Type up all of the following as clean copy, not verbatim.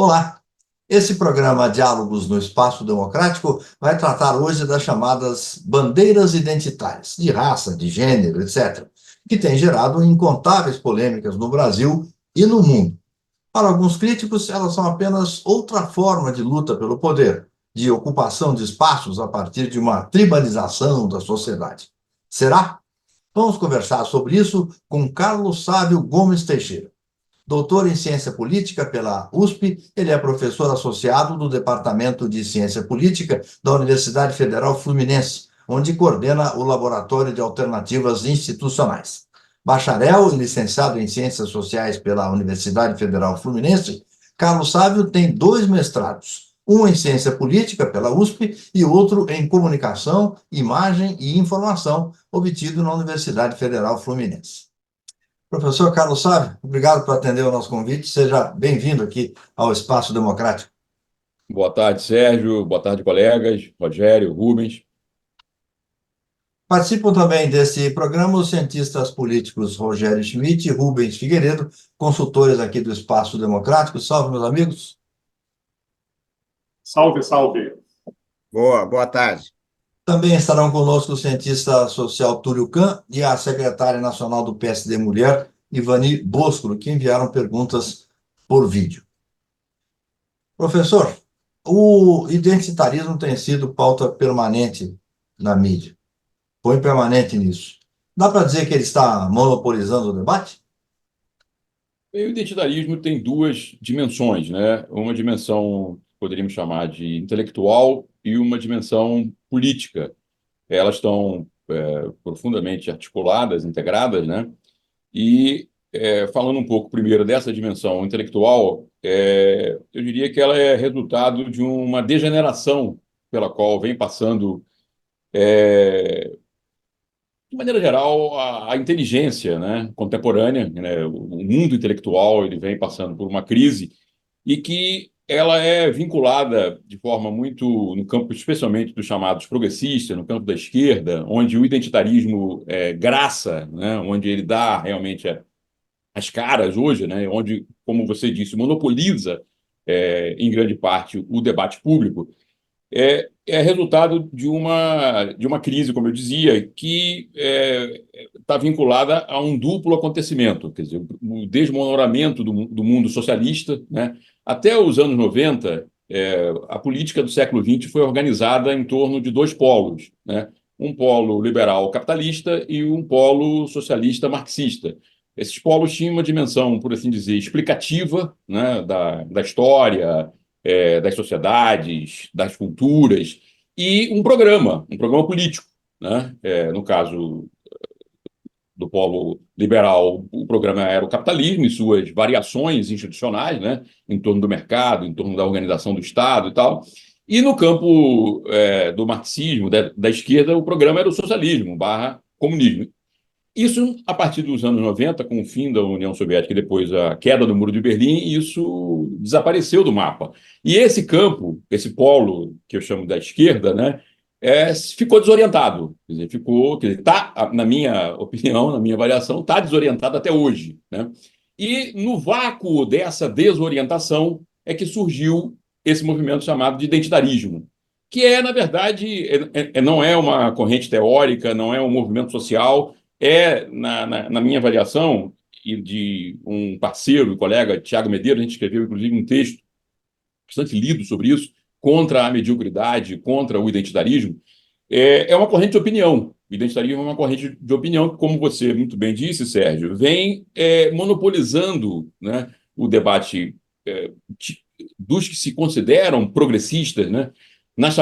Olá! Esse programa Diálogos no Espaço Democrático vai tratar hoje das chamadas bandeiras identitárias, de raça, de gênero, etc., que têm gerado incontáveis polêmicas no Brasil e no mundo. Para alguns críticos, elas são apenas outra forma de luta pelo poder, de ocupação de espaços a partir de uma tribalização da sociedade. Será? Vamos conversar sobre isso com Carlos Sávio Gomes Teixeira. Doutor em Ciência Política pela USP, ele é professor associado do Departamento de Ciência Política da Universidade Federal Fluminense, onde coordena o Laboratório de Alternativas Institucionais. Bacharel e licenciado em Ciências Sociais pela Universidade Federal Fluminense, Carlos Sávio tem 2 mestrados, um em Ciência Política pela USP e outro em Comunicação, Imagem e Informação, obtido na Universidade Federal Fluminense. Professor Carlos Sávio, obrigado por atender o nosso convite. Seja bem-vindo aqui ao Espaço Democrático. Boa tarde, Sérgio. Boa tarde, colegas. Rogério, Rubens. Participam também desse programa os cientistas políticos Rogério Schmitt e Rubens Figueiredo, consultores aqui do Espaço Democrático. Salve, meus amigos. Salve, salve. Boa tarde. Também estarão conosco o cientista social Túlio Kahn e a secretária nacional do PSD Mulher, Ivani Bosco, que enviaram perguntas por vídeo. Professor, o identitarismo tem sido pauta permanente na mídia. Põe permanente nisso. Dá para dizer que ele está monopolizando o debate? O identitarismo tem 2 dimensões, né? Uma dimensão, poderíamos chamar de intelectual, e uma dimensão política. Elas estão profundamente articuladas, integradas, né? E, falando um pouco primeiro dessa dimensão intelectual, eu diria que ela é resultado de uma degeneração pela qual vem passando, de maneira geral, a inteligência, né, contemporânea, né, o mundo intelectual ele vem passando por uma crise e que ela é vinculada de forma muito no campo, especialmente dos chamados progressistas, no campo da esquerda, onde o identitarismo é graça, né, onde ele dá realmente as caras hoje, né, onde, como você disse, monopoliza em grande parte o debate público. É resultado de uma crise, como eu dizia, que está vinculada a um duplo acontecimento, quer dizer, o desmoronamento do mundo socialista, né? Até os anos 90, a política do século XX foi organizada em torno de 2 polos, né? Um polo liberal capitalista e um polo socialista marxista. Esses polos tinham uma dimensão, por assim dizer, explicativa, né, da história, das sociedades, das culturas, e um programa político, né? No caso do polo liberal, o programa era o capitalismo e suas variações institucionais, né? Em torno do mercado, em torno da organização do Estado e tal. E no campo do marxismo, da esquerda, o programa era o socialismo barra comunismo. Isso, a partir dos anos 90, com o fim da União Soviética e depois a queda do Muro de Berlim, isso desapareceu do mapa. E esse campo, esse polo que eu chamo da esquerda, né, ficou desorientado. Quer dizer, tá, na minha opinião, na minha avaliação, está desorientado até hoje, né? E no vácuo dessa desorientação é que surgiu esse movimento chamado de identitarismo, que na verdade, não é uma corrente teórica, não é um movimento social, na minha avaliação, e de um parceiro e colega, Tiago Medeiros, a gente escreveu, inclusive, um texto bastante lido sobre isso, contra a mediocridade, contra o identitarismo, uma corrente de opinião. O identitarismo é uma corrente de opinião que, como você muito bem disse, Sérgio, vem monopolizando, né, o debate dos que se consideram progressistas, né, nos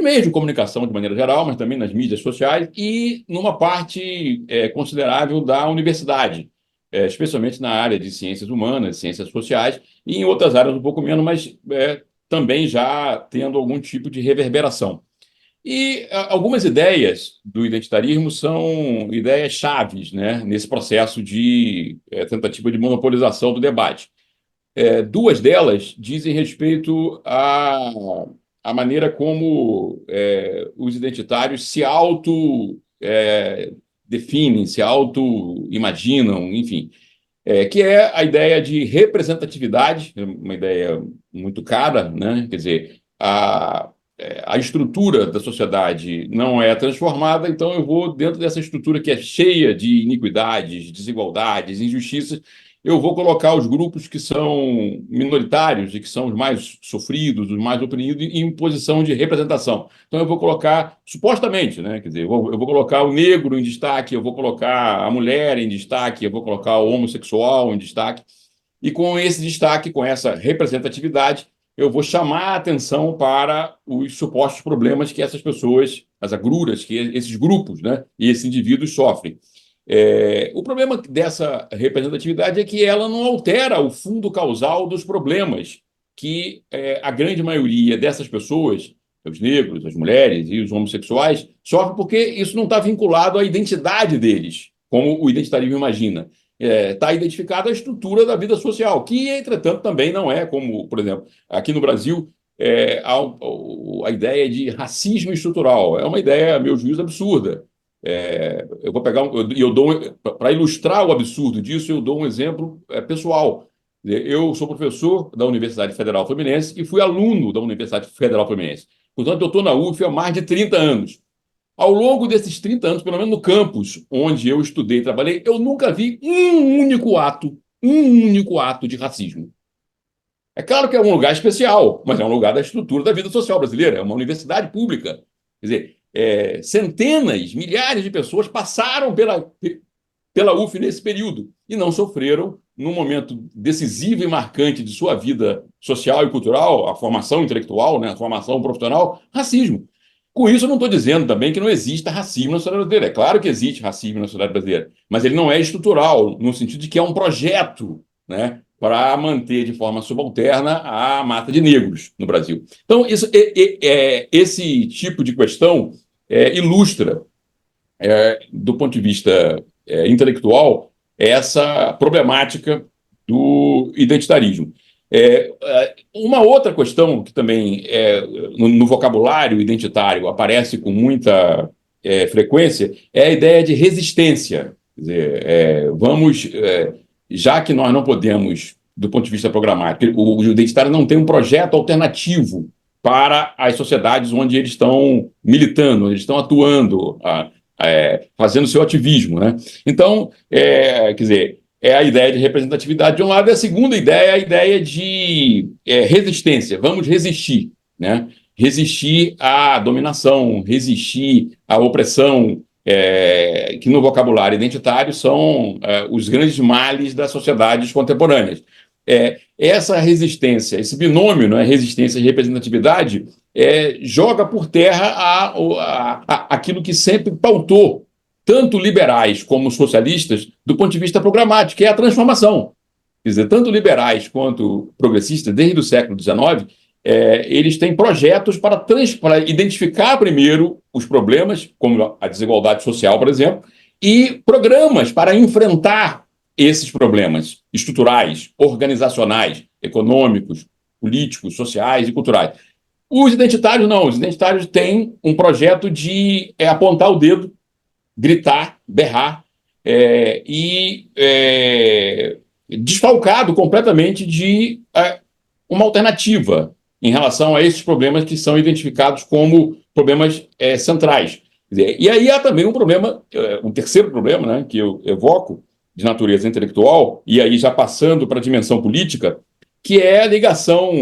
meios de comunicação de maneira geral, mas também nas mídias sociais e numa parte considerável da universidade, especialmente na área de ciências humanas, ciências sociais, e em outras áreas um pouco menos, mas também já tendo algum tipo de reverberação. E algumas ideias do identitarismo são ideias chaves, né, nesse processo de tentativa de monopolização do debate. 2 delas dizem respeito à maneira como os identitários se auto-definem, se auto-imaginam, enfim. que é a ideia de representatividade, uma ideia muito cara, né? Quer dizer, a estrutura da sociedade não é transformada, então eu vou, dentro dessa estrutura que é cheia de iniquidades, desigualdades, injustiças, eu vou colocar os grupos que são minoritários e que são os mais sofridos, os mais oprimidos, em posição de representação. Então eu vou colocar, supostamente, né? Quer dizer, eu vou colocar o negro em destaque, eu vou colocar a mulher em destaque, eu vou colocar o homossexual em destaque, e com esse destaque, com essa representatividade, eu vou chamar a atenção para os supostos problemas que essas pessoas, as agruras, que esses grupos, né, e esses indivíduos sofrem. O problema dessa representatividade é que ela não altera o fundo causal dos problemas que a grande maioria dessas pessoas, os negros, as mulheres e os homossexuais, sofrem porque isso não está vinculado à identidade deles, como o identitarismo imagina. Está identificado a estrutura da vida social, que, entretanto, também não é como, por exemplo, aqui no Brasil, a ideia de racismo estrutural. É uma ideia, a meu juízo, absurda. Eu vou pegar, para ilustrar o absurdo disso, eu dou um exemplo pessoal. Eu sou professor da Universidade Federal Fluminense e fui aluno da Universidade Federal Fluminense. Portanto, eu estou na UF há mais de 30 anos. Ao longo desses 30 anos, pelo menos no campus onde eu estudei e trabalhei, eu nunca vi um único ato de racismo. É claro que é um lugar especial, mas é um lugar da estrutura da vida social brasileira, é uma universidade pública. Quer dizer, centenas, milhares de pessoas passaram pela UF nesse período e não sofreram, num momento decisivo e marcante de sua vida social e cultural, a formação intelectual, né, a formação profissional, racismo. Com isso, eu não estou dizendo também que não exista racismo na sociedade brasileira. É claro que existe racismo na sociedade brasileira, mas ele não é estrutural, no sentido de que é um projeto, né, para manter de forma subalterna a mata de negros no Brasil. Então, esse tipo de questão ilustra, do ponto de vista intelectual, essa problemática do identitarismo. Uma outra questão que também no vocabulário identitário aparece com muita frequência é a ideia de resistência. Quer dizer, já que nós não podemos, do ponto de vista programático, o identitário não tem um projeto alternativo para as sociedades onde eles estão militando, onde eles estão atuando, fazendo seu ativismo, né? Então, quer dizer, é a ideia de representatividade de um lado, e a segunda ideia é a ideia de resistência. Vamos resistir, né? Resistir à dominação, resistir à opressão, que no vocabulário identitário são os grandes males das sociedades contemporâneas. Essa resistência, esse binômio, né, resistência e representatividade, joga por terra aquilo que sempre pautou tanto liberais como socialistas do ponto de vista programático, que é a transformação. Quer dizer, tanto liberais quanto progressistas, desde o século XIX, eles têm projetos para identificar primeiro os problemas, como a desigualdade social, por exemplo, e programas para enfrentar esses problemas estruturais, organizacionais, econômicos, políticos, sociais e culturais. Os identitários não. Os identitários têm um projeto de apontar o dedo, gritar, berrar desfalcado completamente de uma alternativa em relação a esses problemas que são identificados como problemas centrais. E aí há também um problema, um terceiro problema, né, que eu evoco, de natureza intelectual, e aí já passando para a dimensão política, que é a ligação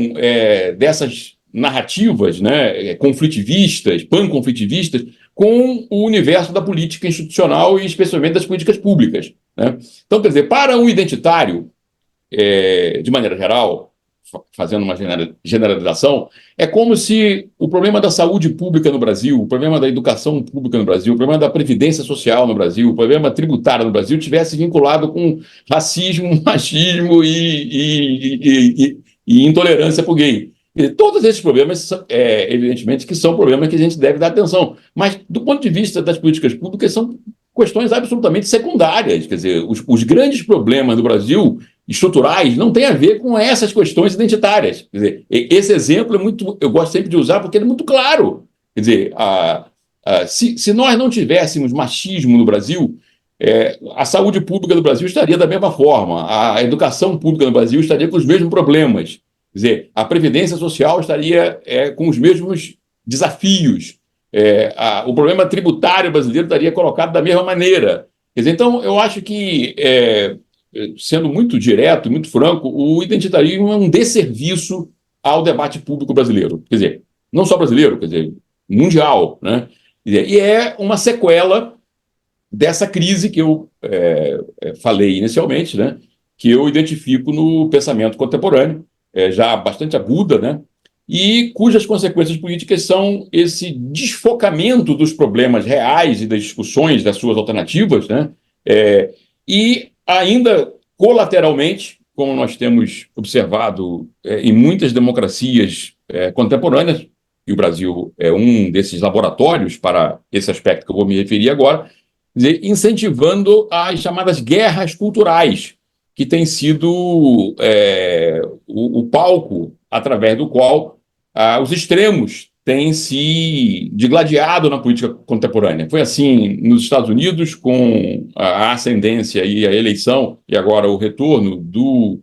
dessas narrativas, né, conflitivistas, panconflitivistas, com o universo da política institucional e especialmente das políticas públicas, né? Então, quer dizer, para um identitário, de maneira geral, fazendo uma generalização, é como se o problema da saúde pública no Brasil, o problema da educação pública no Brasil, o problema da previdência social no Brasil, o problema tributário no Brasil tivesse vinculado com racismo, machismo e intolerância por gay. Todos esses problemas, evidentemente, que são problemas que a gente deve dar atenção. Mas, do ponto de vista das políticas públicas, são questões absolutamente secundárias. Quer dizer, os grandes problemas do Brasil, estruturais, não têm a ver com essas questões identitárias. Quer dizer, esse exemplo eu gosto sempre de usar porque ele é muito claro. Quer dizer, se nós não tivéssemos machismo no Brasil, A saúde pública do Brasil estaria da mesma forma, a educação pública no Brasil estaria com os mesmos problemas. Quer dizer, a previdência social estaria com os mesmos desafios. O problema tributário brasileiro estaria colocado da mesma maneira. Quer dizer, então, eu acho que, sendo muito direto, muito franco, o identitarismo é um desserviço ao debate público brasileiro. Quer dizer, não só brasileiro, quer dizer, mundial, né? Quer dizer, e é uma sequela dessa crise que eu falei inicialmente, né? Que eu identifico no pensamento contemporâneo, já bastante aguda, né? E cujas consequências políticas são esse desfocamento dos problemas reais e das discussões das suas alternativas, né? E ainda colateralmente, como nós temos observado em muitas democracias contemporâneas, e o Brasil é um desses laboratórios para esse aspecto que eu vou me referir agora, quer dizer, incentivando as chamadas guerras culturais, que tem sido o palco através do qual os extremos têm se digladiado na política contemporânea. Foi assim nos Estados Unidos, com a ascendência e a eleição, e agora o retorno do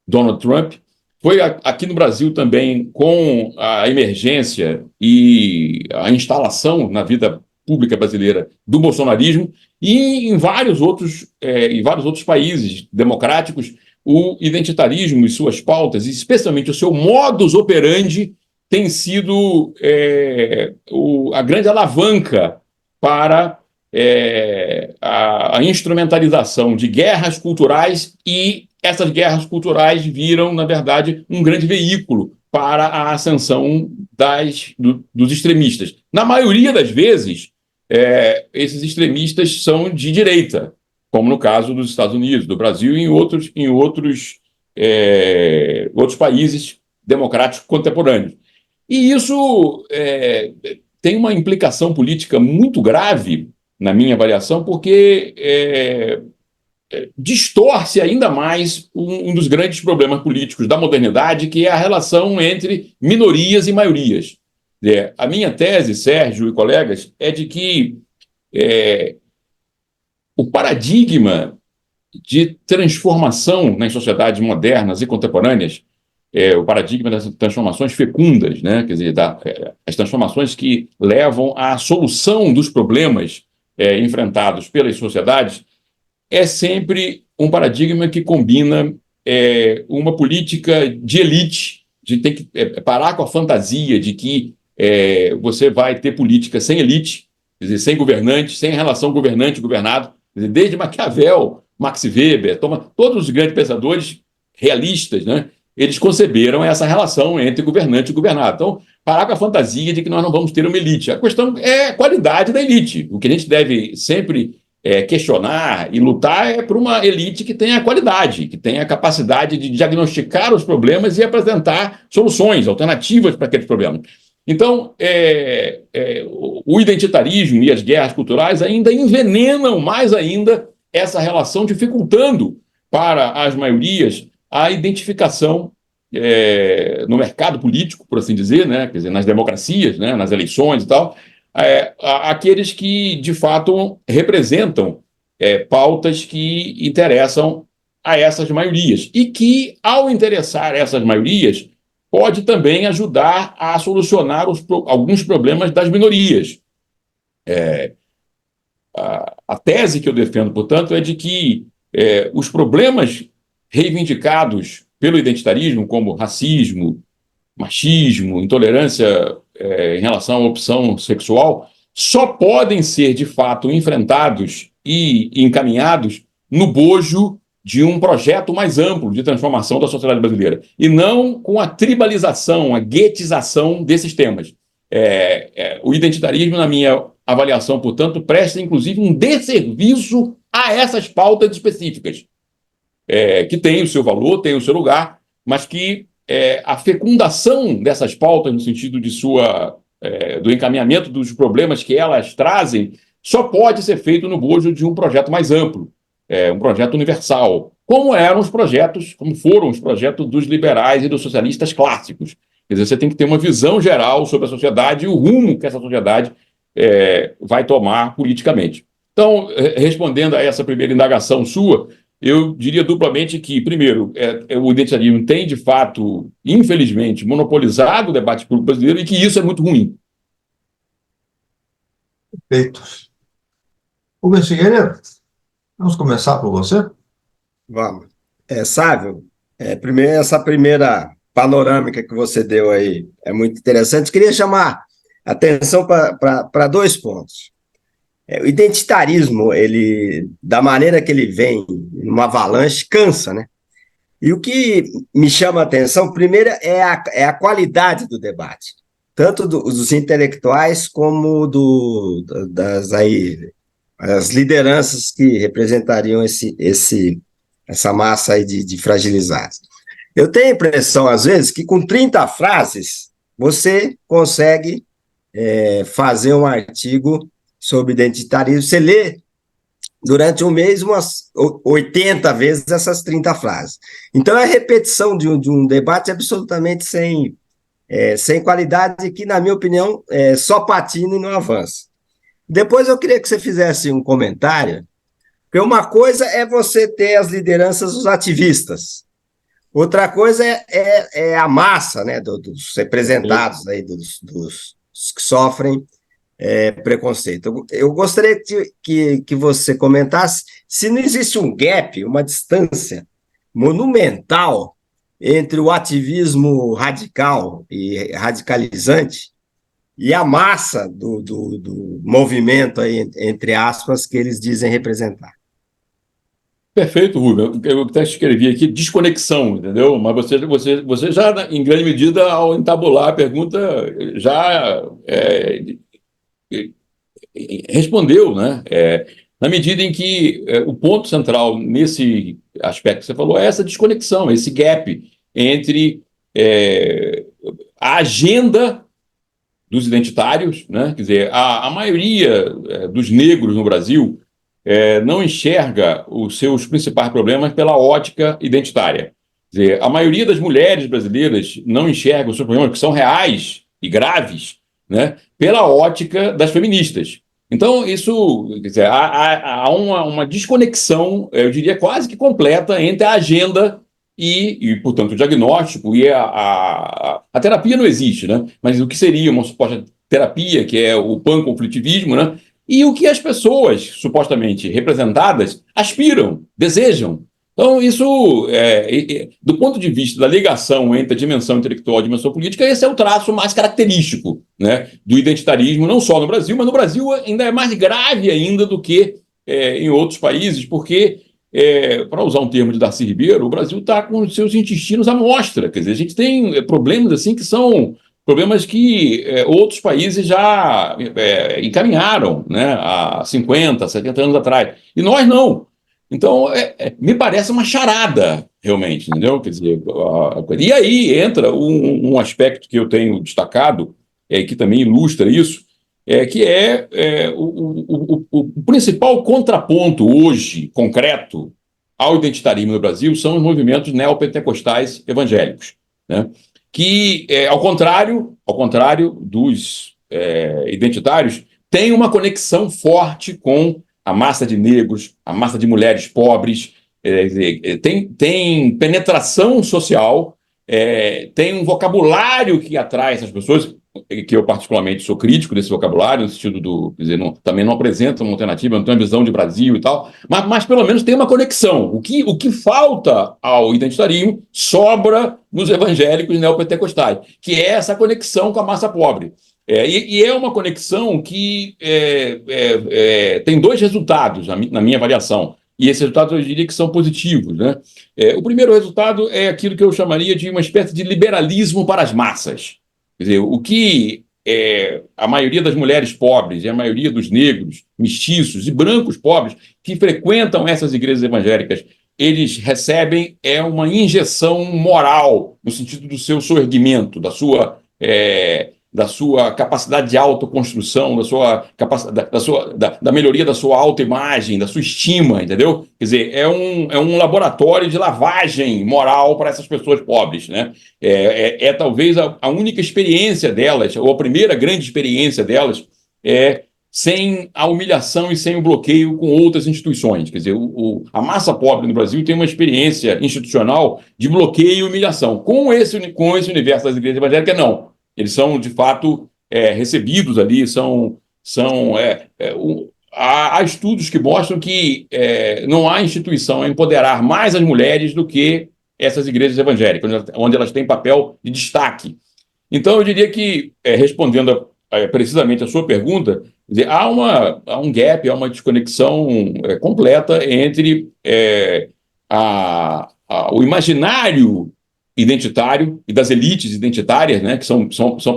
Donald Trump. Foi aqui no Brasil também, com a emergência e a instalação na vida pública brasileira do bolsonarismo, e em vários outros países democráticos, o identitarismo e suas pautas, e especialmente o seu modus operandi, tem sido a grande alavanca para a instrumentalização de guerras culturais, e essas guerras culturais viram, na verdade, um grande veículo para a ascensão dos extremistas. Na maioria das vezes, esses extremistas são de direita, como no caso dos Estados Unidos, do Brasil e em outros países democráticos contemporâneos. E isso tem uma implicação política muito grave, na minha avaliação, porque distorce ainda mais um dos grandes problemas políticos da modernidade, que é a relação entre minorias e maiorias. A minha tese, Sérgio e colegas, é de que o paradigma de transformação nas sociedades modernas e contemporâneas, o paradigma das transformações fecundas, né? Quer dizer, as transformações que levam à solução dos problemas enfrentados pelas sociedades, é sempre um paradigma que combina uma política de elite, de ter que parar com a fantasia de que você vai ter política sem elite, quer dizer, sem governante, sem relação governante-governado. Quer dizer, desde Maquiavel, Max Weber, todos os grandes pensadores realistas, né, eles conceberam essa relação entre governante e governado. Então, parar com a fantasia de que nós não vamos ter uma elite. A questão é a qualidade da elite. O que a gente deve sempre questionar e lutar é por uma elite que tenha qualidade, que tenha a capacidade de diagnosticar os problemas e apresentar soluções, alternativas para aqueles problemas. Então, o identitarismo e as guerras culturais ainda envenenam mais ainda essa relação, dificultando para as maiorias a identificação no mercado político, por assim dizer, né? Quer dizer, nas democracias, né? Nas eleições e tal, aqueles que, de fato, representam pautas que interessam a essas maiorias e que, ao interessar essas maiorias, pode também ajudar a solucionar alguns problemas das minorias. A tese que eu defendo, portanto, é de que os problemas reivindicados pelo identitarismo, como racismo, machismo, intolerância em relação à opção sexual, só podem ser, de fato, enfrentados e encaminhados no bojo de um projeto mais amplo de transformação da sociedade brasileira, e não com a tribalização, a guetização desses temas. O identitarismo, na minha avaliação, portanto, presta, inclusive, um desserviço a essas pautas específicas, que têm o seu valor, têm o seu lugar, mas que a fecundação dessas pautas, no sentido de do encaminhamento dos problemas que elas trazem, só pode ser feito no bojo de um projeto mais amplo, um projeto universal, como foram os projetos dos liberais e dos socialistas clássicos. Quer dizer, você tem que ter uma visão geral sobre a sociedade e o rumo que essa sociedade vai tomar politicamente. Então, respondendo a essa primeira indagação sua, eu diria duplamente que, primeiro, o identitarismo tem, de fato, infelizmente, monopolizado o debate público brasileiro e que isso é muito ruim. Perfeito. Rubens Figueiredo, vamos começar por você? Vamos. Sávio, primeiro, essa primeira panorâmica que você deu aí é muito interessante. Queria chamar atenção para dois pontos. O identitarismo, ele, da maneira que ele vem, numa avalanche, cansa, né? E o que me chama a atenção, primeiro, é a qualidade do debate, tanto dos intelectuais como as lideranças que representariam essa massa aí de fragilizados. Eu tenho a impressão, às vezes, que com 30 frases você consegue fazer um artigo sobre identitarismo. Você lê durante um mês umas 80 vezes essas 30 frases. Então, é a repetição de um debate absolutamente sem qualidade, que, na minha opinião, só patina e não avança. Depois eu queria que você fizesse um comentário, porque uma coisa é você ter as lideranças dos ativistas, outra coisa é a massa, né, dos representados aí, dos que sofrem preconceito. Eu gostaria que você comentasse se não existe um gap, uma distância monumental entre o ativismo radical e radicalizante e a massa do movimento, aí, entre aspas, que eles dizem representar. Perfeito, Rubem. Eu até escrevi aqui desconexão, entendeu? Mas você já, em grande medida, ao entabular a pergunta, já respondeu, né? Na medida em que o ponto central nesse aspecto que você falou é essa desconexão, esse gap entre a agenda dos identitários, né? Quer dizer, a maioria dos negros no Brasil não enxerga os seus principais problemas pela ótica identitária. Quer dizer, a maioria das mulheres brasileiras não enxerga os seus problemas, que são reais e graves, né, pela ótica das feministas. Então, isso, quer dizer, há uma desconexão, eu diria quase que completa, entre a agenda portanto, o diagnóstico e a terapia não existe, né? Mas o que seria uma suposta terapia, que é o panconflitivismo, né? E o que as pessoas, supostamente representadas, aspiram, desejam. Então, isso, do ponto de vista da ligação entre a dimensão intelectual e a dimensão política, esse é o traço mais característico, né, do identitarismo, não só no Brasil, mas no Brasil ainda é mais grave ainda do que em outros países, porque, para usar um termo de Darcy Ribeiro, o Brasil está com os seus intestinos à mostra. Quer dizer, a gente tem problemas assim que são problemas que outros países já encaminharam, né, há 50, 70 anos atrás. E nós não. Então, me parece uma charada, realmente, entendeu? Quer dizer, e aí entra um aspecto que eu tenho destacado, que também ilustra isso, que o principal contraponto hoje, concreto, ao identitarismo no Brasil são os movimentos neopentecostais evangélicos, né? Que, ao contrário dos identitários, têm uma conexão forte com a massa de negros, a massa de mulheres pobres, tem penetração social, tem um vocabulário que atrai essas pessoas, que eu particularmente sou crítico desse vocabulário, no sentido quer dizer, também não apresenta uma alternativa, não tem uma visão de Brasil e tal, mas pelo menos tem uma conexão. O que falta ao identitarismo sobra nos evangélicos neopentecostais, que é essa conexão com a massa pobre. E é uma conexão que tem dois resultados, na minha avaliação, e esses resultados eu diria que são positivos, né? O primeiro resultado é aquilo que eu chamaria de uma espécie de liberalismo para as massas. Quer dizer, o que a maioria das mulheres pobres e a maioria dos negros, mestiços e brancos pobres que frequentam essas igrejas evangélicas, eles recebem uma injeção moral, no sentido do seu soerguimento, da sua capacidade de autoconstrução, da melhoria da sua autoimagem, da sua estima, entendeu? Quer dizer, é um laboratório de lavagem moral para essas pessoas pobres, né? Talvez a única experiência delas, ou a primeira grande experiência delas, sem a humilhação e sem o bloqueio com outras instituições. Quer dizer, a massa pobre no Brasil tem uma experiência institucional de bloqueio e humilhação. Com esse universo das igrejas evangélicas, não. Eles são, de fato, recebidos ali, há estudos que mostram que não há instituição a empoderar mais as mulheres do que essas igrejas evangélicas, onde elas têm papel de destaque. Então, eu diria que, respondendo precisamente a sua pergunta, quer dizer, há um gap, há uma desconexão completa entre o imaginário identitário e das elites identitárias, né, que são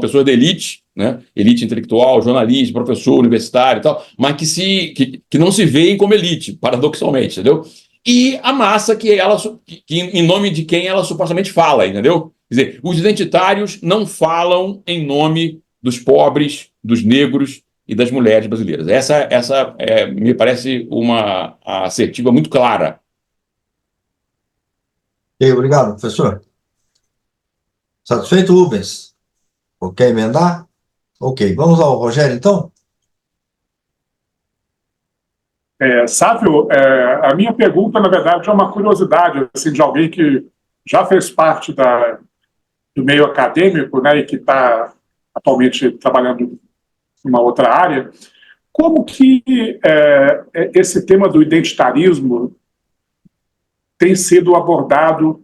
pessoas da elite, né, elite intelectual, jornalista, professor, universitário e tal, mas que não se veem como elite, paradoxalmente, entendeu? E a massa que em nome de quem ela supostamente fala, entendeu? Quer dizer, os identitários não falam em nome dos pobres, dos negros e das mulheres brasileiras. Essa me parece uma assertiva muito clara. E obrigado, professor. Satisfeito, Rubens? Ok, emendar? Ok, vamos ao Rogério, então? Sávio, a minha pergunta, na verdade, é uma curiosidade assim, de alguém que já fez parte do meio acadêmico, né, e que está atualmente trabalhando em uma outra área. Como que esse tema do identitarismo tem sido abordado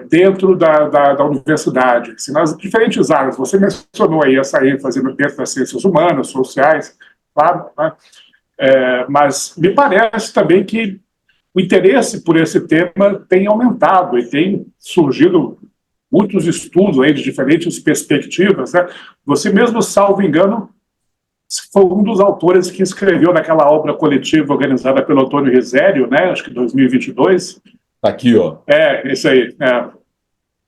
dentro da universidade, assim, nas diferentes áreas? Você mencionou aí essa ênfase dentro das ciências humanas, sociais, claro, né? Mas me parece também que o interesse por esse tema tem aumentado e tem surgido muitos estudos aí de diferentes perspectivas, né? Você mesmo, salvo engano, foi um dos autores que escreveu naquela obra coletiva organizada pelo Antônio Risério, né? Acho que em 2022. Tá aqui, ó. Isso aí.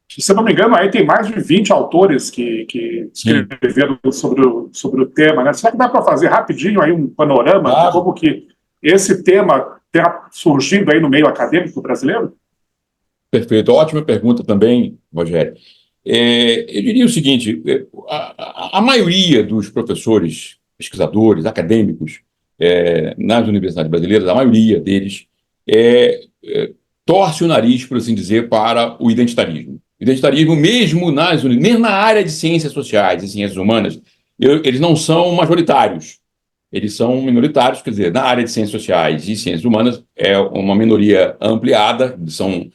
Se eu não me engano, aí tem mais de 20 autores que escreveram sobre o tema, né? Será que dá para fazer rapidinho aí um panorama de como que esse tema está surgindo aí no meio acadêmico brasileiro? Perfeito. Ótima pergunta também, Rogério. Eu diria o seguinte, a maioria dos professores, pesquisadores, acadêmicos nas universidades brasileiras, a maioria deles torce o nariz, por assim dizer, para o identitarismo. O identitarismo, mesmo na área de ciências sociais e ciências humanas, eles não são majoritários. Eles são minoritários, quer dizer, na área de ciências sociais e ciências humanas é uma minoria ampliada, são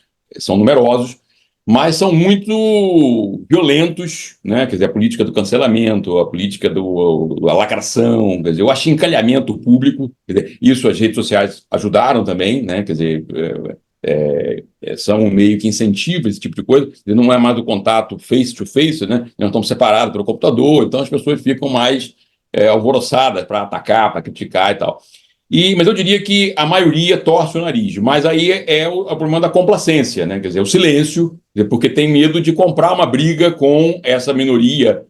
numerosos, mas são muito violentos, né? Quer dizer, a política do cancelamento, a política da lacração, quer dizer, o achincalhamento público, quer dizer, isso as redes sociais ajudaram também, né? Quer dizer, são um meio que incentiva esse tipo de coisa, não é mais o contato face-to-face, né? Nós estamos separados pelo computador, então as pessoas ficam mais alvoroçadas para atacar, para criticar e tal. Mas eu diria que a maioria torce o nariz, mas aí é o problema da complacência, né? Quer dizer, o silêncio, porque tem medo de comprar uma briga com essa minoria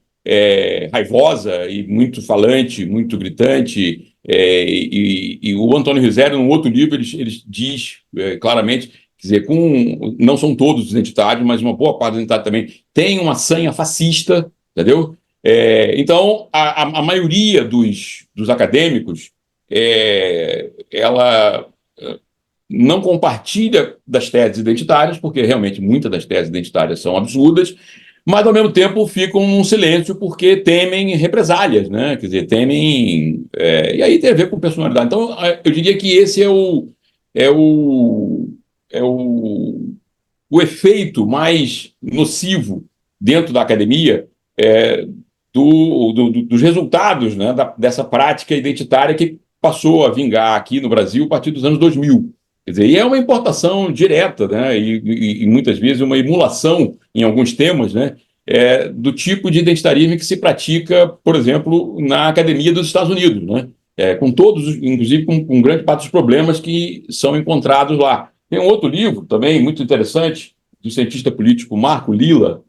raivosa e muito falante, muito gritante. E o Antônio Risério, num outro livro, ele diz claramente, quer dizer, não são todos identitários, mas uma boa parte dos identitários também tem uma sanha fascista, entendeu? Então, a maioria dos acadêmicos ela não compartilha das teses identitárias, porque realmente muitas das teses identitárias são absurdas, mas ao mesmo tempo ficam num silêncio porque temem represálias, né? Quer dizer, temem. E aí tem a ver com personalidade. Então, eu diria que esse é o efeito mais nocivo dentro da academia dos resultados, né, dessa prática identitária que passou a vingar aqui no Brasil a partir dos anos 2000. Quer dizer, e é uma importação direta, né, e muitas vezes uma emulação em alguns temas, né, do tipo de identitarismo que se pratica, por exemplo, na academia dos Estados Unidos, né, com todos, inclusive com grande parte dos problemas que são encontrados lá. Tem um outro livro também muito interessante do cientista político Mark Lilla,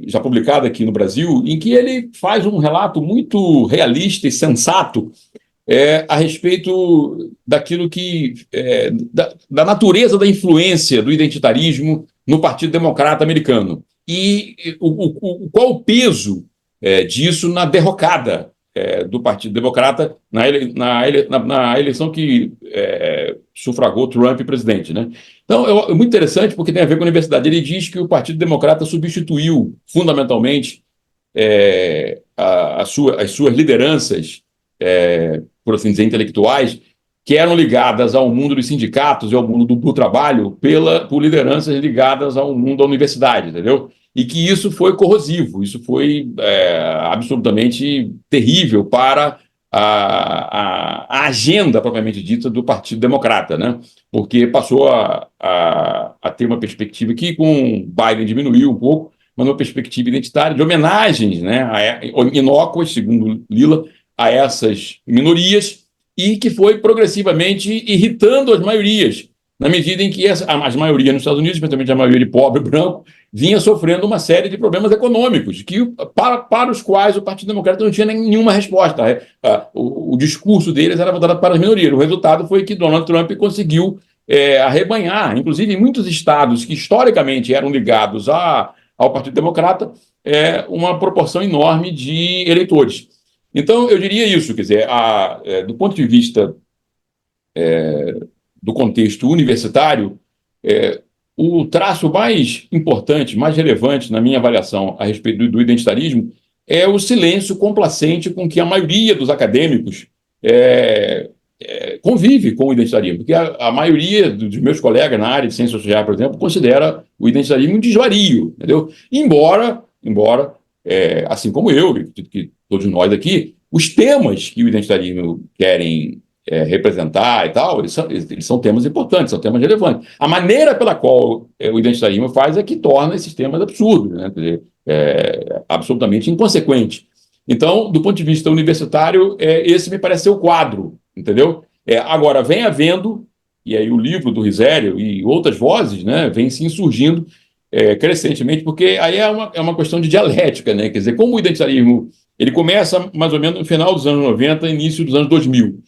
já publicado aqui no Brasil, em que ele faz um relato muito realista e sensato a respeito daquilo que da natureza da influência do identitarismo no Partido Democrata americano e qual o peso disso na derrocada do Partido Democrata na eleição que sufragou Trump presidente, né? Então, é muito interessante porque tem a ver com a universidade. Ele diz que o Partido Democrata substituiu fundamentalmente as suas lideranças, por assim dizer, intelectuais, que eram ligadas ao mundo dos sindicatos e ao mundo do trabalho por lideranças ligadas ao mundo da universidade, entendeu? E que isso foi corrosivo, isso foi absolutamente terrível para a agenda propriamente dita do Partido Democrata, né? Porque passou a ter uma perspectiva que com Biden diminuiu um pouco, mas uma perspectiva identitária de homenagens, né, inócuas, segundo Lula, a essas minorias, e que foi progressivamente irritando as maiorias, na medida em que as maiorias nos Estados Unidos, especialmente a maioria de pobre branco, vinha sofrendo uma série de problemas econômicos, para os quais o Partido Democrata não tinha nenhuma resposta. O discurso deles era voltado para as minorias. O resultado foi que Donald Trump conseguiu arrebanhar, inclusive em muitos estados que historicamente eram ligados ao Partido Democrata, uma proporção enorme de eleitores. Então, eu diria isso, quer dizer, do ponto de vista do contexto universitário, o traço mais importante, mais relevante na minha avaliação a respeito do identitarismo é o silêncio complacente com que a maioria dos acadêmicos convive com o identitarismo, porque a maioria dos meus colegas na área de ciências sociais, por exemplo, considera o identitarismo um desvario, entendeu? Embora assim como eu, que todos nós aqui, os temas que o identitarismo querem representar e tal, eles são temas importantes, são temas relevantes. A maneira pela qual o identitarismo faz é que torna esses temas absurdos, né? Quer dizer, absolutamente inconsequentes. Então, do ponto de vista universitário, esse me parece ser o quadro, entendeu? Agora, vem havendo, e aí o livro do Risério e outras vozes, né, vem se insurgindo crescentemente, porque aí é uma questão de dialética, né? Quer dizer, como o identitarismo ele começa mais ou menos no final dos anos 90, início dos anos 2000.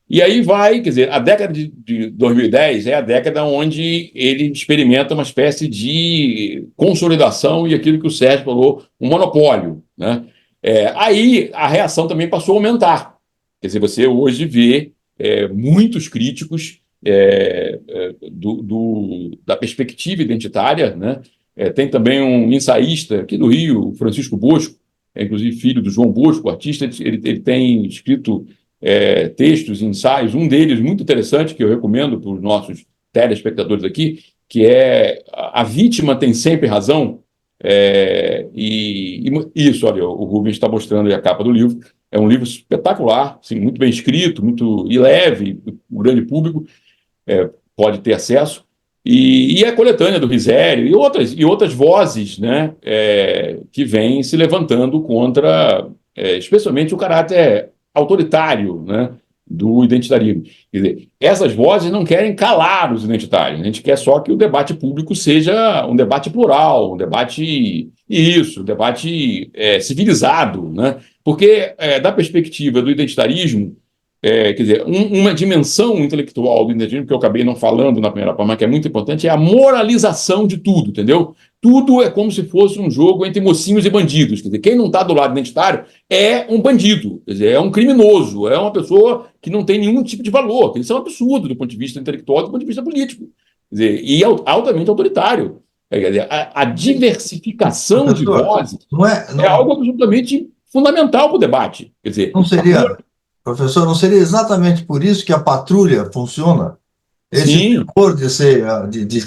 E aí vai, quer dizer, a década de 2010 é a década onde ele experimenta uma espécie de consolidação e aquilo que o Sérgio falou, um monopólio, né? Aí a reação também passou a aumentar. Quer dizer, você hoje vê muitos críticos da perspectiva identitária, né? Tem também um ensaísta aqui do Rio, Francisco Bosco, inclusive filho do João Bosco, artista, ele tem escrito textos, ensaios, um deles muito interessante, que eu recomendo para os nossos telespectadores aqui, que é A Vítima Tem Sempre Razão. Isso, olha, o Rubens está mostrando aí a capa do livro. É um livro espetacular, assim, muito bem escrito, muito leve, o grande público pode ter acesso. E a coletânea do Risério e outras vozes, né, que vêm se levantando contra, especialmente, o caráter autoritário, né, do identitarismo. Quer dizer, essas vozes não querem calar os identitários, a gente quer só que o debate público seja um debate plural, um debate civilizado, né? Porque, da perspectiva do identitarismo, quer dizer, uma dimensão intelectual do identitarismo, que eu acabei não falando na primeira parte, mas que é muito importante, é a moralização de tudo, entendeu? Tudo é como se fosse um jogo entre mocinhos e bandidos. Quer dizer, quem não está do lado identitário é um bandido, quer dizer, é um criminoso, é uma pessoa que não tem nenhum tipo de valor. Isso é um absurdo do ponto de vista intelectual e do ponto de vista político. Quer dizer, e altamente autoritário. Quer dizer, a diversificação de vozes é algo absolutamente fundamental para o debate. Quer dizer, professor, não seria exatamente por isso que a patrulha funciona? Esse temor de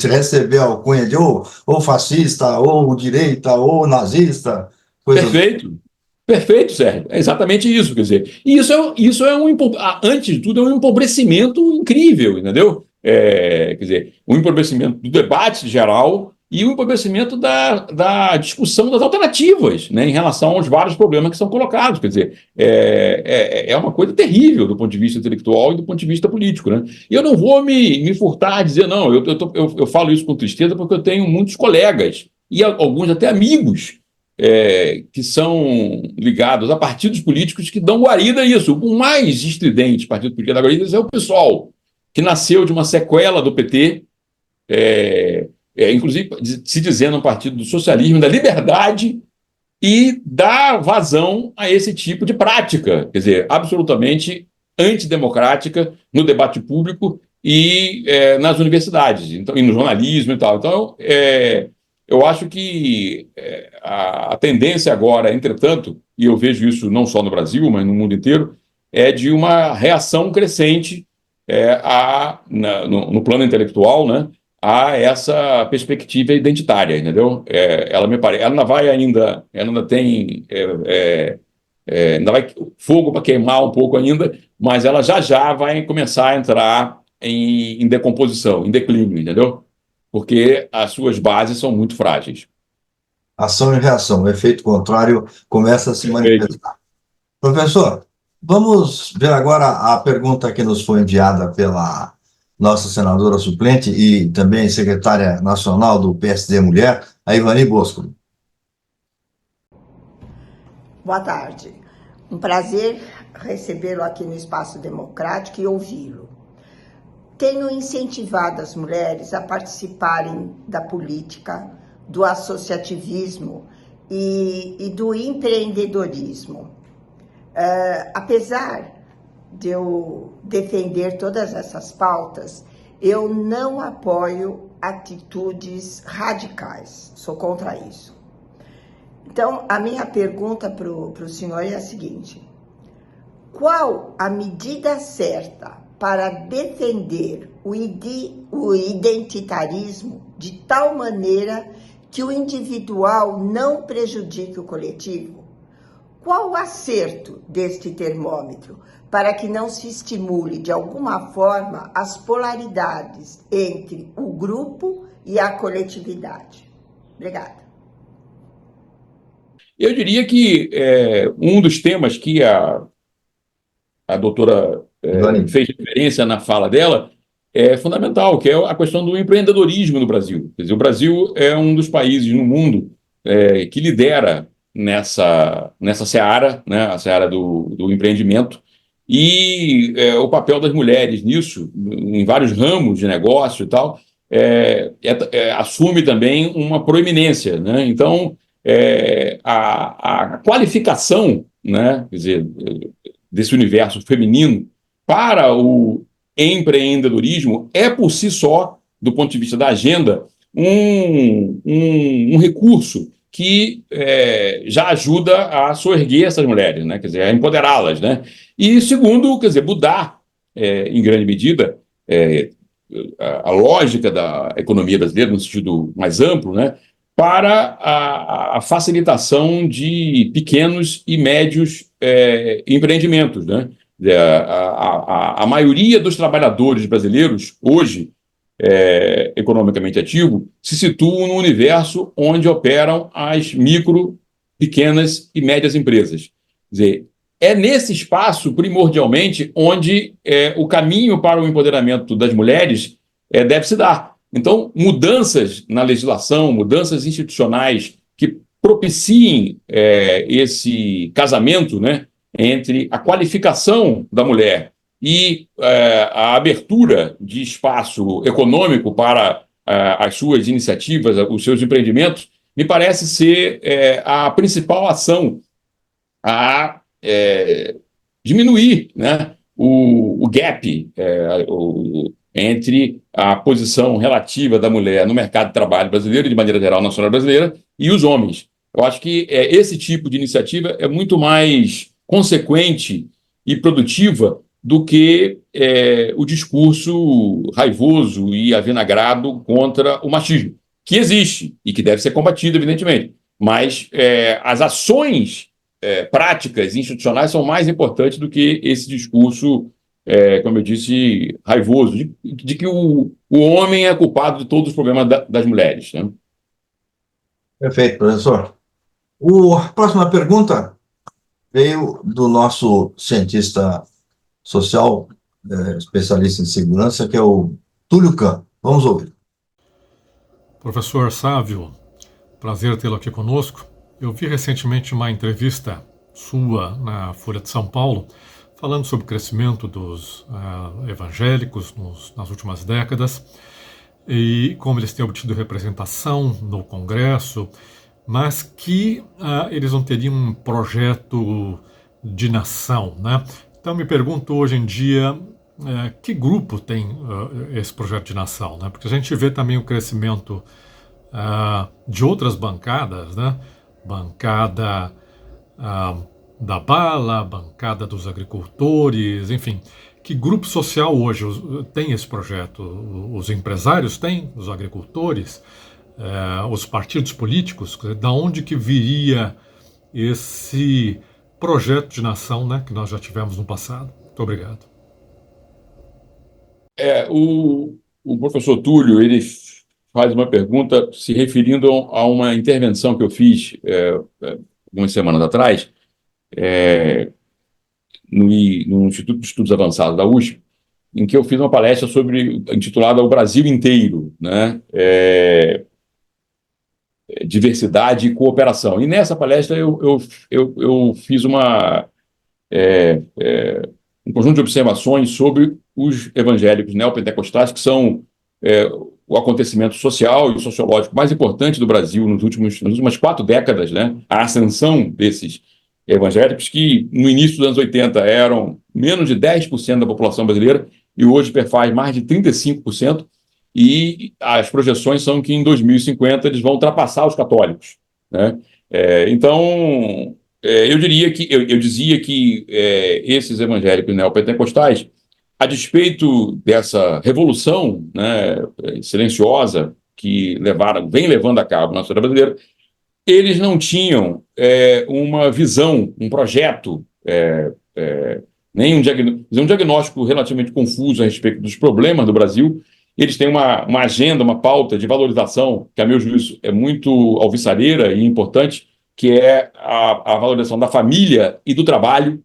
receber a alcunha de ou fascista, ou direita, ou nazista. Perfeito. Perfeito, Sérgio. É exatamente isso, quer dizer. E isso antes de tudo, é um empobrecimento incrível, entendeu? Quer dizer, um empobrecimento do debate geral e o empobrecimento da discussão das alternativas, né, em relação aos vários problemas que são colocados. Quer dizer, é uma coisa terrível do ponto de vista intelectual e do ponto de vista político, né? E eu não vou me furtar a dizer, não, eu falo isso com tristeza porque eu tenho muitos colegas e alguns até amigos que são ligados a partidos políticos que dão guarida a isso. O mais estridente partido político da guarida é o PSOL, que nasceu de uma sequela do PT, inclusive se dizendo um partido do socialismo, da liberdade, e dar vazão a esse tipo de prática, quer dizer, absolutamente antidemocrática no debate público e nas universidades, então, e no jornalismo e tal. Então, eu acho que a tendência agora, entretanto, e eu vejo isso não só no Brasil, mas no mundo inteiro, é de uma reação crescente no plano intelectual, né, a essa perspectiva identitária, entendeu? Ela me parece, ela ainda tem, ainda vai fogo para queimar um pouco ainda, mas ela já vai começar a entrar em decomposição, em declínio, entendeu? Porque as suas bases são muito frágeis. Ação e reação, o efeito contrário começa a se Perfeito. manifestar. Professor, vamos ver agora a pergunta que nos foi enviada pela nossa senadora suplente e também secretária nacional do PSD Mulher, a Ivani Bosco. Boa tarde. Um prazer recebê-lo aqui no Espaço Democrático e ouvi-lo. Tenho incentivado as mulheres a participarem da política, do associativismo e do empreendedorismo. Apesar de eu defender todas essas pautas, eu não apoio atitudes radicais, sou contra isso. Então, a minha pergunta para o senhor é a seguinte: qual a medida certa para defender o identitarismo de tal maneira que o individual não prejudique o coletivo? Qual o acerto deste termômetro para que não se estimule, de alguma forma, as polaridades entre o grupo e a coletividade? Obrigada. Eu diria que um dos temas que a doutora fez referência na fala dela é fundamental, que é a questão do empreendedorismo no Brasil. Quer dizer, o Brasil é um dos países no mundo que lidera nessa seara, né, a seara do empreendimento, e o papel das mulheres nisso, em vários ramos de negócio e tal, assume também uma proeminência, né? Então, a qualificação, né, quer dizer, desse universo feminino para o empreendedorismo é, por si só, do ponto de vista da agenda, um recurso que já ajuda a soerguer essas mulheres, né? Quer dizer, a empoderá-las, né? E, segundo, quer dizer, mudar, em grande medida, a lógica da economia brasileira, no sentido mais amplo, né, para a facilitação de pequenos e médios empreendimentos, né? A maioria dos trabalhadores brasileiros, hoje, economicamente ativo, se situam no universo onde operam as micro, pequenas e médias empresas. Quer dizer, é nesse espaço, primordialmente, onde o caminho para o empoderamento das mulheres deve se dar. Então, mudanças na legislação, mudanças institucionais que propiciem esse casamento, né, entre a qualificação da mulher e a abertura de espaço econômico para as suas iniciativas, os seus empreendimentos, me parece ser a principal ação a diminuir, né, o gap entre a posição relativa da mulher no mercado de trabalho brasileiro, de maneira geral, nacional brasileira, e os homens. Eu acho que esse tipo de iniciativa é muito mais consequente e produtiva do que o discurso raivoso e avinagrado contra o machismo, que existe e que deve ser combatido, evidentemente. Mas as ações práticas institucionais são mais importantes do que esse discurso, como eu disse, raivoso, de que o homem é culpado de todos os problemas das mulheres, né? Perfeito, professor. A próxima pergunta veio do nosso cientista social, especialista em segurança, que é o Túlio Kahn. Vamos ouvir. Professor Sávio, prazer tê-lo aqui conosco. Eu vi recentemente uma entrevista sua na Folha de São Paulo, falando sobre o crescimento dos evangélicos nas últimas décadas e como eles têm obtido representação no Congresso mas que eles não teriam um projeto de nação, né? Então me pergunto hoje em dia que grupo tem esse projeto de nação, né? Porque a gente vê também o crescimento de outras bancadas, né? Bancada da bala, bancada dos agricultores, enfim. Que grupo social hoje tem esse projeto? Os empresários têm? Os agricultores? Os partidos políticos? Da onde que viria esse projeto de nação, né, que nós já tivemos no passado? Muito obrigado. O professor Túlio, ele faz uma pergunta se referindo a uma intervenção que eu fiz algumas semanas atrás, no Instituto de Estudos Avançados da USP, em que eu fiz uma palestra intitulada O Brasil Inteiro, né? Diversidade e cooperação. E nessa palestra eu fiz um conjunto de observações sobre os evangélicos neopentecostais, que são o acontecimento social e sociológico mais importante do Brasil nas últimas 4 décadas, né? A ascensão desses evangélicos, que no início dos anos 80 eram menos de 10% da população brasileira e hoje perfaz mais de 35%, e as projeções são que em 2050 eles vão ultrapassar os católicos, né? Então, eu dizia que esses evangélicos neopentecostais, a despeito dessa revolução, né, silenciosa que vem levando a cabo na sociedade brasileira, eles não tinham uma visão, um projeto, nem um diagnóstico relativamente confuso a respeito dos problemas do Brasil. Eles têm uma agenda, uma pauta de valorização, que, a meu juízo, é muito alvissareira e importante, que é a valorização da família e do trabalho,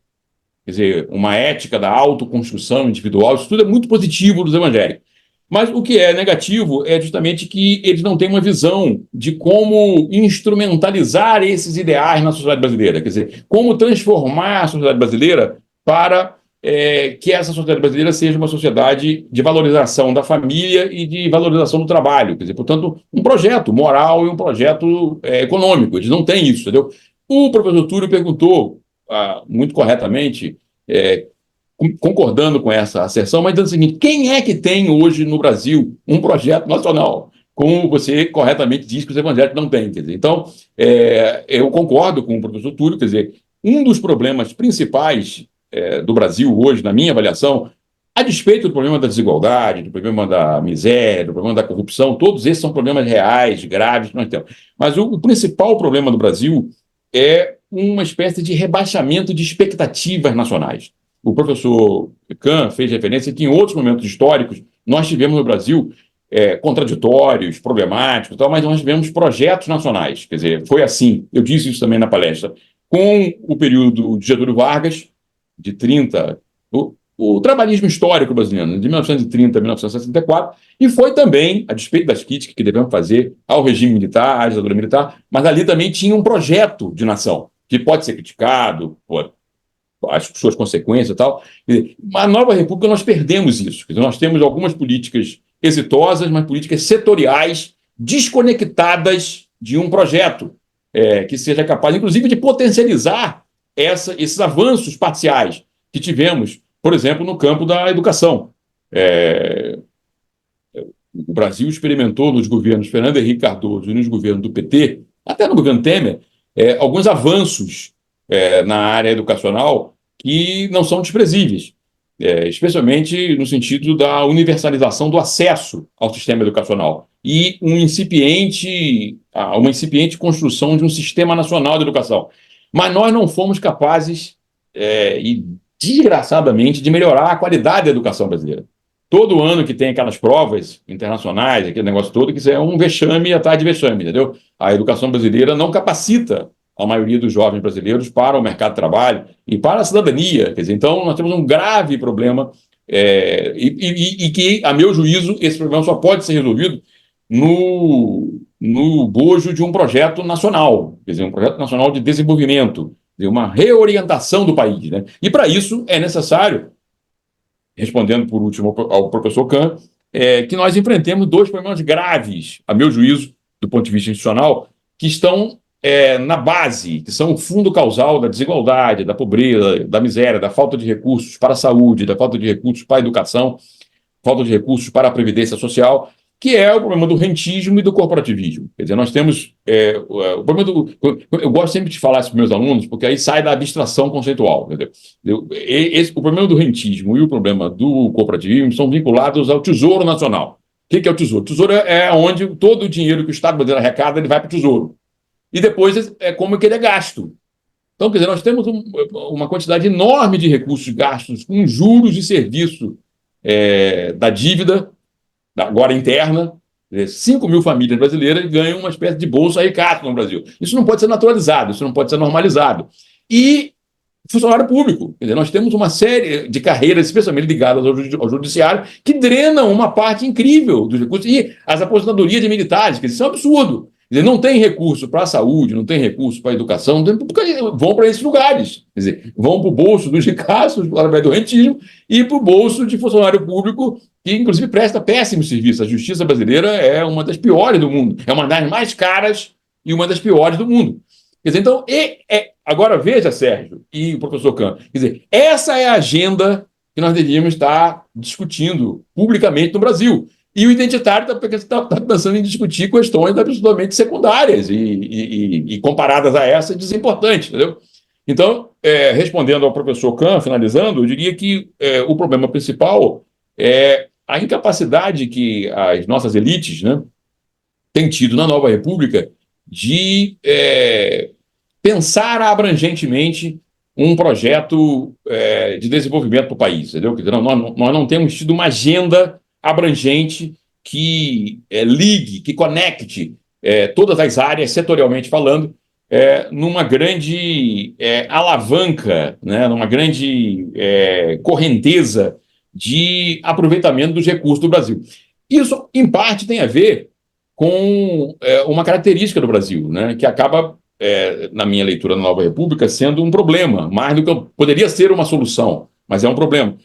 quer dizer, uma ética da autoconstrução individual. Isso tudo é muito positivo dos evangélicos. Mas o que é negativo é justamente que eles não têm uma visão de como instrumentalizar esses ideais na sociedade brasileira, quer dizer, como transformar a sociedade brasileira para que essa sociedade brasileira seja uma sociedade de valorização da família e de valorização do trabalho, quer dizer, portanto, um projeto moral e um projeto econômico. Eles não têm isso, entendeu? O professor Túlio perguntou, muito corretamente, concordando com essa asserção, mas dizendo o seguinte: quem é que tem hoje no Brasil um projeto nacional? Como você corretamente diz que os evangélicos não têm. Quer dizer, então, eu concordo com o professor Túlio, quer dizer, um dos problemas principais do Brasil hoje, na minha avaliação, a despeito do problema da desigualdade, do problema da miséria, do problema da corrupção, todos esses são problemas reais, graves que nós temos. Mas o principal problema do Brasil é uma espécie de rebaixamento de expectativas nacionais. O professor Kahn fez referência que, em outros momentos históricos, nós tivemos no Brasil contraditórios, problemáticos, mas nós tivemos projetos nacionais. Quer dizer, foi assim, eu disse isso também na palestra, com o período de Getúlio Vargas, de 30, o trabalhismo histórico brasileiro, de 1930 a 1964, e foi também, a despeito das críticas que devemos fazer ao regime militar, à ditadura militar, mas ali também tinha um projeto de nação, que pode ser criticado por as suas consequências e tal. Na nova república nós perdemos isso. Quer dizer, nós temos algumas políticas exitosas, mas políticas setoriais desconectadas de um projeto que seja capaz, inclusive, de potencializar esses avanços parciais que tivemos, por exemplo, no campo da educação. O Brasil experimentou nos governos Fernando Henrique Cardoso e nos governos do PT, até no governo Temer, alguns avanços na área educacional que não são desprezíveis, especialmente no sentido da universalização do acesso ao sistema educacional e uma incipiente construção de um sistema nacional de educação. Mas nós não fomos capazes, e desgraçadamente, de melhorar a qualidade da educação brasileira. Todo ano que tem aquelas provas internacionais, aquele negócio todo, que é um vexame atrás de vexame, entendeu? A educação brasileira não capacita a maioria dos jovens brasileiros para o mercado de trabalho e para a cidadania. Quer dizer, então, nós temos um grave problema e que, a meu juízo, esse problema só pode ser resolvido no bojo de um projeto nacional, quer dizer, um projeto nacional de desenvolvimento, de uma reorientação do país, né? E, para isso, é necessário, respondendo por último ao professor Kahn, que nós enfrentemos 2 problemas graves, a meu juízo, do ponto de vista institucional, que estão na base, que são o fundo causal da desigualdade, da pobreza, da miséria, da falta de recursos para a saúde, da falta de recursos para a educação, falta de recursos para a previdência social, que é o problema do rentismo e do corporativismo. Quer dizer, nós temos o problema eu gosto sempre de falar isso para meus alunos, porque aí sai da abstração conceitual. Entendeu? O problema do rentismo e o problema do corporativismo são vinculados ao Tesouro Nacional. O que é o Tesouro? O Tesouro é onde todo o dinheiro que o Estado brasileiro arrecada ele vai para o Tesouro. E depois é como que ele é gasto. Então, quer dizer, nós temos uma quantidade enorme de recursos gastos com juros de serviço da dívida, agora interna. 5 mil famílias brasileiras ganham uma espécie de bolsa ricaço no Brasil. Isso não pode ser naturalizado, isso não pode ser normalizado. E funcionário público. Quer dizer, nós temos uma série de carreiras, especialmente ligadas ao judiciário, que drenam uma parte incrível dos recursos. E as aposentadorias de militares, que isso é um absurdo. Quer dizer, não tem recurso para a saúde, não tem recurso para a educação, vão para esses lugares. Quer dizer, vão para o bolso dos ricaços, através do rentismo, e para o bolso de funcionário público, que inclusive presta péssimo serviço. A justiça brasileira é uma das piores do mundo. É uma das mais caras e uma das piores do mundo. Quer dizer, então, agora veja, Sérgio e o professor Kahn, quer dizer, essa é a agenda que nós devíamos estar discutindo publicamente no Brasil. E o identitário está pensando em discutir questões absolutamente secundárias e comparadas a essas, desimportantes, entendeu? Então, respondendo ao professor Kahn, finalizando, eu diria que o problema principal é a incapacidade que as nossas elites, né, têm tido na Nova República de pensar abrangentemente um projeto de desenvolvimento para o país, entendeu? Quer dizer, nós não temos tido uma agenda abrangente que ligue, que conecte todas as áreas, setorialmente falando, numa grande alavanca, né, numa grande correnteza de aproveitamento dos recursos do Brasil. Isso, em parte, tem a ver com uma característica do Brasil, né, que acaba, na minha leitura da Nova República, sendo um problema, mais do que poderia ser uma solução, mas é um problema,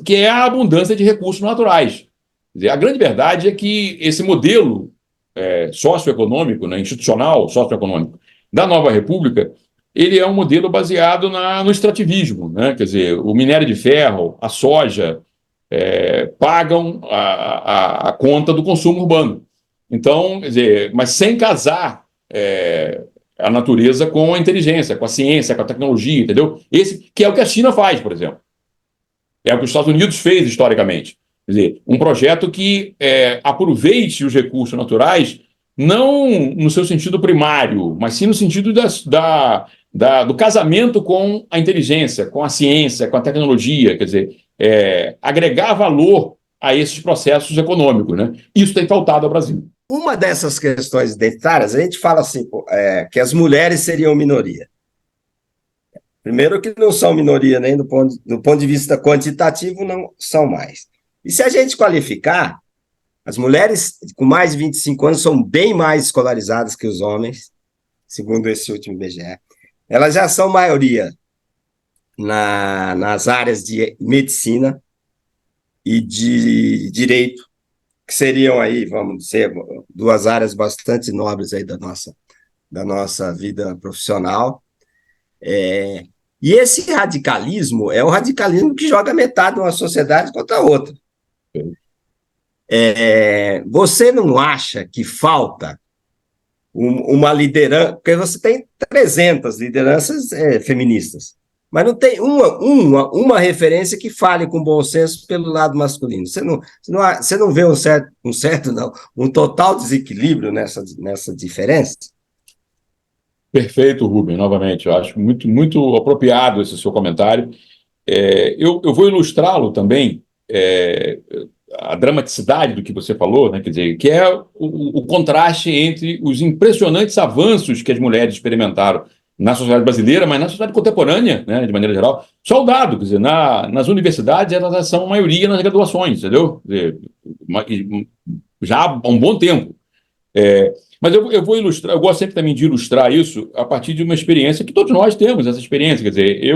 que é a abundância de recursos naturais. Quer dizer, a grande verdade é que esse modelo socioeconômico, né, institucional socioeconômico da Nova República, ele é um modelo baseado no extrativismo, né? Quer dizer, o minério de ferro, a soja, pagam a conta do consumo urbano. Então, quer dizer, mas sem casar a natureza com a inteligência, com a ciência, com a tecnologia, entendeu? Esse que é o que a China faz, por exemplo. É o que os Estados Unidos fez historicamente. Quer dizer, um projeto que aproveite os recursos naturais não no seu sentido primário, mas sim no sentido do casamento com a inteligência, com a ciência, com a tecnologia, quer dizer, agregar valor a esses processos econômicos, né? Isso tem faltado ao Brasil. Uma dessas questões identitárias, a gente fala assim, que as mulheres seriam minoria. Primeiro que não são minoria nem do ponto de vista quantitativo, não são mais. E se a gente qualificar, as mulheres com mais de 25 anos são bem mais escolarizadas que os homens, segundo esse último IBGE. Elas já são maioria nas áreas de medicina e de direito, que seriam aí, vamos dizer, duas áreas bastante nobres aí da nossa vida profissional. E esse radicalismo é um radicalismo que joga metade de uma sociedade contra a outra. Você não acha que falta uma liderança, porque você tem 300 lideranças feministas, mas não tem uma referência que fale com bom senso pelo lado masculino. Você não vê um total desequilíbrio nessa diferença? Perfeito, Rubem, novamente. Eu acho muito, muito apropriado esse seu comentário. Eu vou ilustrá-lo também, a dramaticidade do que você falou, né? Quer dizer, que é o contraste entre os impressionantes avanços que as mulheres experimentaram na sociedade brasileira, mas na sociedade contemporânea, né, de maneira geral, soldado, quer dizer, nas universidades elas são maioria nas graduações, entendeu? Quer dizer, já há um bom tempo. Mas eu vou ilustrar, eu gosto sempre também de ilustrar isso a partir de uma experiência que todos nós temos, essa experiência, quer dizer,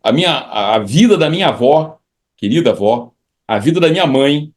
a vida da minha avó, querida avó, a vida da minha mãe,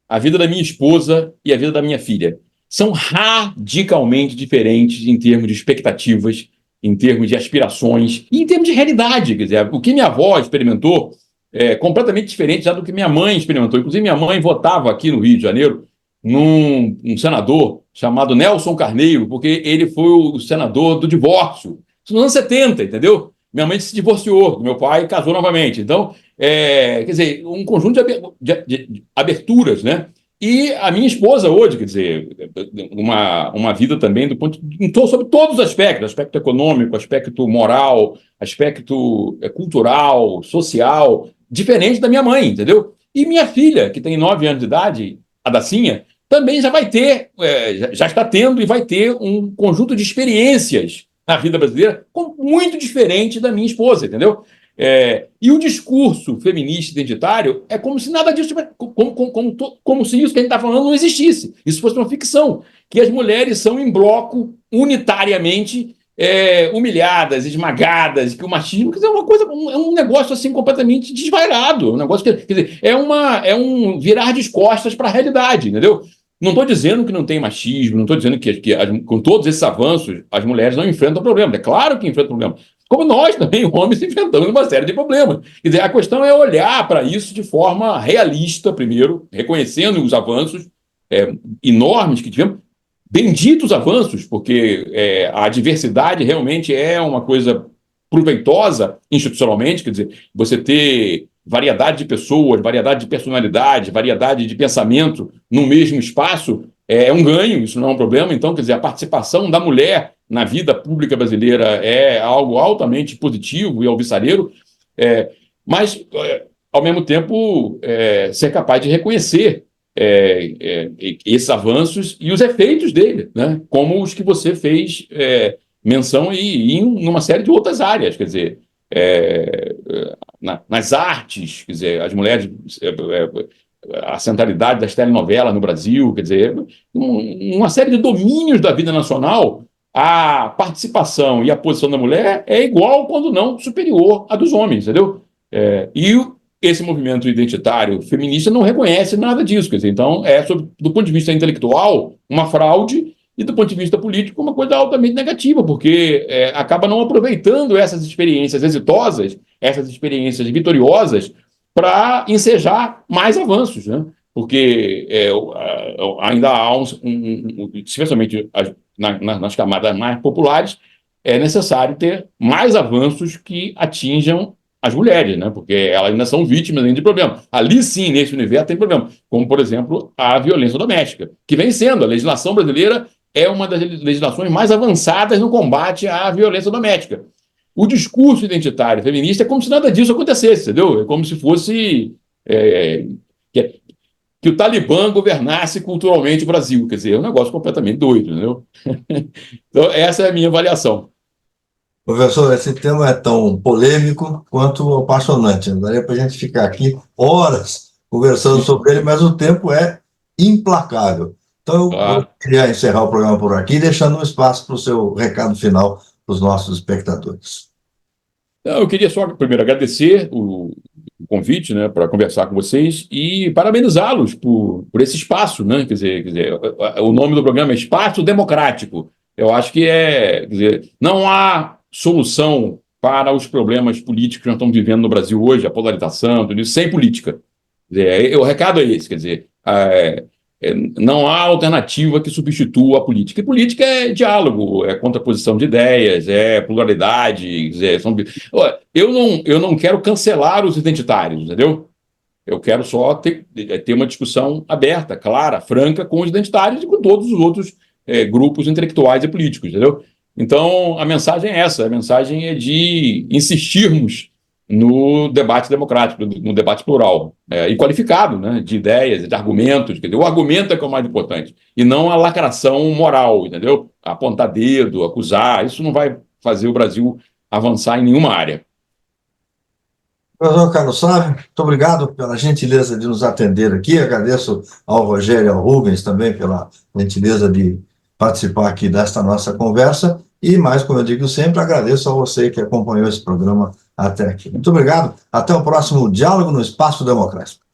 a vida da minha esposa e a vida da minha filha. são radicalmente diferentes em termos de expectativas, em termos de aspirações e em termos de realidade. Quer dizer, o que minha avó experimentou é completamente diferente já do que minha mãe experimentou. Inclusive, minha mãe votava aqui no Rio de Janeiro um senador chamado Nelson Carneiro, porque ele foi o senador do divórcio. Isso nos anos 70, entendeu? Minha mãe se divorciou do meu pai e casou novamente. Então, quer dizer, um conjunto de aberturas, né? E a minha esposa hoje, quer dizer, uma vida também sobre todos os aspectos, aspecto econômico, aspecto moral, aspecto cultural, social, diferente da minha mãe, entendeu? E minha filha, que tem 9 anos de idade, a Dacinha, também já vai ter, já está tendo e vai ter um conjunto de experiências na vida brasileira muito diferente da minha esposa, entendeu? E o discurso feminista identitário é como se nada disso, como se isso que a gente está falando não existisse. Isso fosse uma ficção, que as mulheres são em bloco, unitariamente, humilhadas, esmagadas, que o machismo, quer dizer, é um negócio assim completamente desvairado, um negócio quer dizer, é um virar de costas para a realidade, entendeu? Não estou dizendo que não tem machismo, não estou dizendo que com todos esses avanços as mulheres não enfrentam problema. É claro que enfrentam problema. Como nós também, homens, enfrentamos uma série de problemas. Quer dizer, a questão é olhar para isso de forma realista, primeiro, reconhecendo os avanços enormes que tivemos. Benditos avanços, porque a diversidade realmente é uma coisa proveitosa institucionalmente, quer dizer, você ter variedade de pessoas, variedade de personalidade, variedade de pensamento no mesmo espaço é um ganho, isso não é um problema. Então, quer dizer, a participação da mulher na vida pública brasileira é algo altamente positivo e alvissareiro, mas, ao mesmo tempo, ser capaz de reconhecer esses avanços e os efeitos dele, né? Como os que você fez menção e em uma série de outras áreas, quer dizer, nas artes, quer dizer, as mulheres, a centralidade das telenovelas no Brasil, quer dizer, uma série de domínios da vida nacional, a participação e a posição da mulher é igual, quando não superior, à dos homens, entendeu? Esse movimento identitário feminista não reconhece nada disso, quer dizer, então do ponto de vista intelectual, uma fraude, e do ponto de vista político, uma coisa altamente negativa, porque acaba não aproveitando essas experiências exitosas, essas experiências vitoriosas, para ensejar mais avanços, né? Porque ainda há, especialmente nas camadas mais populares, é necessário ter mais avanços que atinjam as mulheres, né? Porque elas ainda são vítimas ainda de problemas. Ali sim, nesse universo, tem problema, como, por exemplo, a violência doméstica, que vem sendo, a legislação brasileira é uma das legislações mais avançadas no combate à violência doméstica. O discurso identitário feminista é como se nada disso acontecesse, entendeu? É como se fosse que o Talibã governasse culturalmente o Brasil. Quer dizer, é um negócio completamente doido, entendeu? Então, essa é a minha avaliação. Professor, esse tema é tão polêmico quanto apaixonante. Daria para a gente ficar aqui horas conversando sobre ele, mas o tempo é implacável. Então, eu queria encerrar o programa por aqui, deixando um espaço para o seu recado final para os nossos espectadores. Eu queria só, primeiro, agradecer o convite, né, para conversar com vocês e parabenizá-los por esse espaço, né? Quer dizer, o nome do programa é Espaço Democrático. Eu acho que quer dizer, não há solução para os problemas políticos que nós estamos vivendo no Brasil hoje, a polarização, tudo isso, sem política. Quer dizer, o recado é esse, quer dizer, não há alternativa que substitua a política. E política é diálogo, é contraposição de ideias, é pluralidade. Eu não quero cancelar os identitários, entendeu? Eu quero só ter uma discussão aberta, clara, franca com os identitários e com todos os outros grupos intelectuais e políticos, entendeu? Então, a mensagem é essa, a mensagem é de insistirmos no debate democrático, no debate plural, e qualificado, né, de ideias, de argumentos. Quer dizer, o argumento é que é o mais importante, e não a lacração moral, entendeu? Apontar dedo, acusar, isso não vai fazer o Brasil avançar em nenhuma área. Professor Carlos Sávio, muito obrigado pela gentileza de nos atender aqui. Agradeço ao Rogério e ao Rubens também pela gentileza de participar aqui desta nossa conversa. E mais, como eu digo sempre, agradeço a você que acompanhou esse programa até aqui. Muito obrigado. Até o próximo Diálogo no Espaço Democrático.